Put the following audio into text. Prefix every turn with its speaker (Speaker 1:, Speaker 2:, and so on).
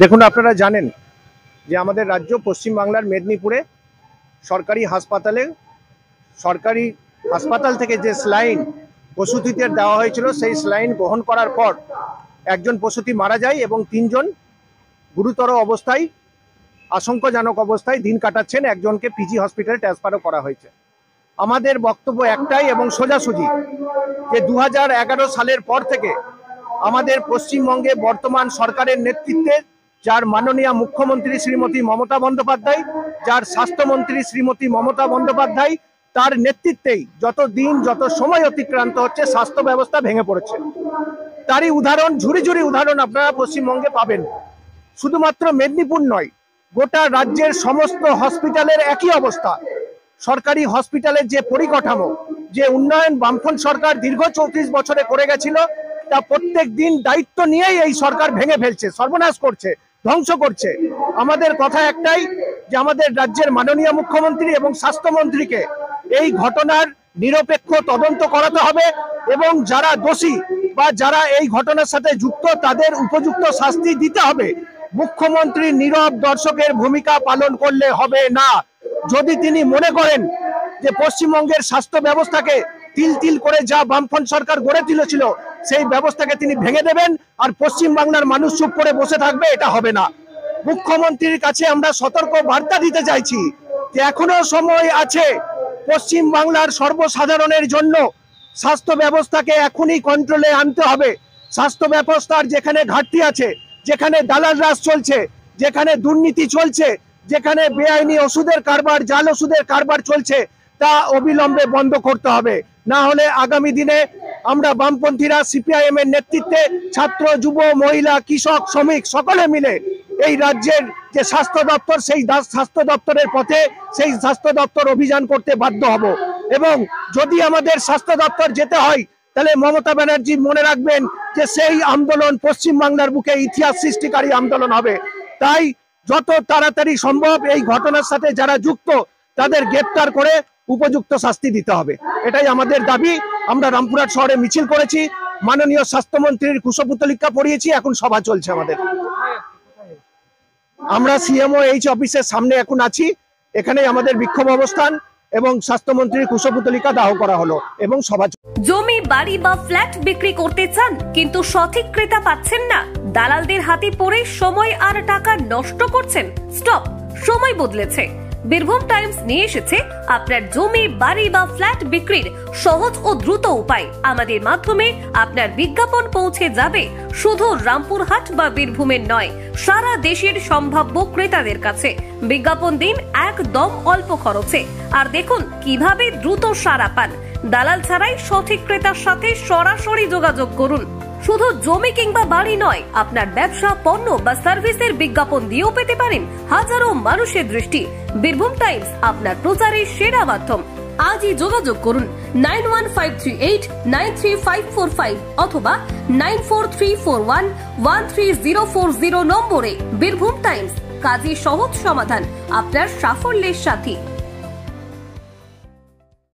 Speaker 1: দেখুন, আপনারা জানেন যে আমাদের রাজ্য পশ্চিমবাংলার মেদিনীপুরে সরকারি হাসপাতাল থেকে যে স্যালাইন প্রসূতিদের দেওয়া হয়েছিল, সেই স্যালাইন গ্রহণ করার পর একজন প্রসূতি মারা যায় এবং 3 জন গুরুতর অবস্থায়, আশঙ্কাজনক অবস্থায় দিন কাটাচ্ছেন। একজনকে পিজি হসপিটালে ট্রান্সফারও করা হয়েছে। আমাদের বক্তব্য একটাই এবং সোজাসুজি যে 2011 সালের পর থেকে আমাদের পশ্চিমবঙ্গে বর্তমান সরকারের নেতৃত্বে, যার মাননীয় মুখ্যমন্ত্রী শ্রীমতী মমতা বন্দ্যোপাধ্যায়, যার স্বাস্থ্যমন্ত্রী শ্রীমতী মমতা বন্দ্যোপাধ্যায়, তার নেতৃত্বেই যত সময় অতিক্রান্ত হচ্ছে স্বাস্থ্য ব্যবস্থা ভেঙে পড়েছে। তারই উদাহরণ, ঝুড়ি ঝুড়ি উদাহরণ আপনারা পশ্চিমবঙ্গে পাবেন। শুধুমাত্র মেদিনীপুর নয়, গোটা রাজ্যের সমস্ত হসপিটালের একই অবস্থা। সরকারি হসপিটালের যে পরিকাঠামো, যে উন্নয়ন বামফ্রন্ট সরকার দীর্ঘ 34 বছরে করে গেছিল, তা প্রত্যেক দিন দায়িত্ব নিয়েই এই সরকার ভেঙে ফেলছে, সর্বনাশ করছে, ধ্বংস করছে। আমাদের কথা একটাই যে আমাদের রাজ্যের মাননীয় মুখ্যমন্ত্রী এবং স্বাস্থ্যমন্ত্রীকে এই ঘটনার নিরপেক্ষ তদন্ত করাতে হবে এবং যারা দোষী বা যারা এই ঘটনার সাথে যুক্ত তাদের উপযুক্ত শাস্তি দিতে হবে। মুখ্যমন্ত্রী নীরব দর্শকের ভূমিকা পালন করলে হবে না। যদি তিনি মনে করেন যে পশ্চিমবঙ্গের স্বাস্থ্য ব্যবস্থাকে তিল তিল করে যা বামফ্রন্ট সরকার গড়ে তুলেছিল সেই ব্যবস্থাকে তিনি ভেঙে দেবেন আর পশ্চিমবাংলার মানুষ চুপ করে বসে থাকবে, এটা হবে না। মুখ্যমন্ত্রীর কাছে আমরা সতর্ক বার্তা দিতে চাইছি যে এখনো সময় আছে। পশ্চিমবাংলার সর্বসাধারণের জন্য স্বাস্থ্য ব্যবস্থাকে এখনই কন্ট্রোলে আনতে হবে। স্বাস্থ্য ব্যবস্থার যেখানে ঘাটতি আছে, যেখানে দালাল রাজ চলছে, যেখানে দুর্নীতি চলছে, যেখানে বেআইনি ওষুধের কারবার, জাল ওষুধের কারবার চলছে, তা অবিলম্বে বন্ধ করতে হবে। না হলে আগামী দিনে আমরা বামপন্থীরা সিপিআইএম এর নেতৃত্বে ছাত্র, যুব, মহিলা, কৃষক, শ্রমিক সকলে মিলে এই রাজ্যের যে স্বাস্থ্য দপ্তর, সেই স্বাস্থ্য দপ্তরের পথে সেই স্বাস্থ্য দপ্তর অভিযান করতে বাধ্য হব। এবং যদি আমাদের স্বাস্থ্য দপ্তর যেতে হয়, তাহলে মমতা ব্যানার্জি মনে রাখবেন যে সেই আন্দোলন পশ্চিমবাংলার বুকে ইতিহাস সৃষ্টিকারী আন্দোলন হবে। তাই যত তাড়াতাড়ি সম্ভব এই ঘটনার সাথে যারা যুক্ত তাদের গ্রেপ্তার করে উপযুক্ত শাস্তি দিতে হবে, এটাই আমাদের দাবি। আমরা রামপুরহাট শহরে মিছিল করেছি, মাননীয় স্বাস্থ্যমন্ত্রীর কুশপুতলিকা পড়িয়েছি, এখন সভা চলছে আমাদের। আমরা সিএমওএইচ অফিসের সামনে এখন আছি, এখানেই আমাদের বিক্ষোভ অবস্থান এবং স্বাস্থ্যমন্ত্রীর কুশপুতলিকা দাহ করা হলো এবং সভা।
Speaker 2: জমি, বাড়ি বা ফ্ল্যাট বিক্রি করতে চান কিন্তু সঠিক ক্রেতা পাচ্ছেন না, দালালদের হাতে পড়ে সময় আর টাকা নষ্ট করছেন? স্টপ, সময় বদলেছে। বীরভূম টাইমস নিয়ে এসেছে আপনার জমি, বাড়ি বা ফ্ল্যাট বিক্রির সহজ ও দ্রুত উপায়। আমাদের মাধ্যমে আপনার বিজ্ঞাপন পৌঁছে যাবে শুধু রামপুরহাট বা বীরভূমের নয়, সারা দেশের সম্ভাব্য ক্রেতাদের কাছে। বিজ্ঞাপন দিন একদম অল্প খরচে, আর দেখুন কিভাবে দ্রুত সাড়া পান। দালাল ছাড়াই সঠিক ক্রেতার সাথে সরাসরি যোগাযোগ করুন। শুধু জমি কিংবা বাড়ি নয়, আপনার ব্যবসা, পণ্য বা সার্ভিসের বিজ্ঞাপন দিয়েও পেতে পারেন হাজারো মানুষের দৃষ্টি। বীরভূম টাইমস আপনার প্রচারের সেরা মাধ্যম। আজই যোগাযোগ করুন 9153893545 অথবা 9434113040 নম্বরে। বীরভূম টাইমস, কাজী সহজ সমাধান আপনার সাফল্যের সাথী।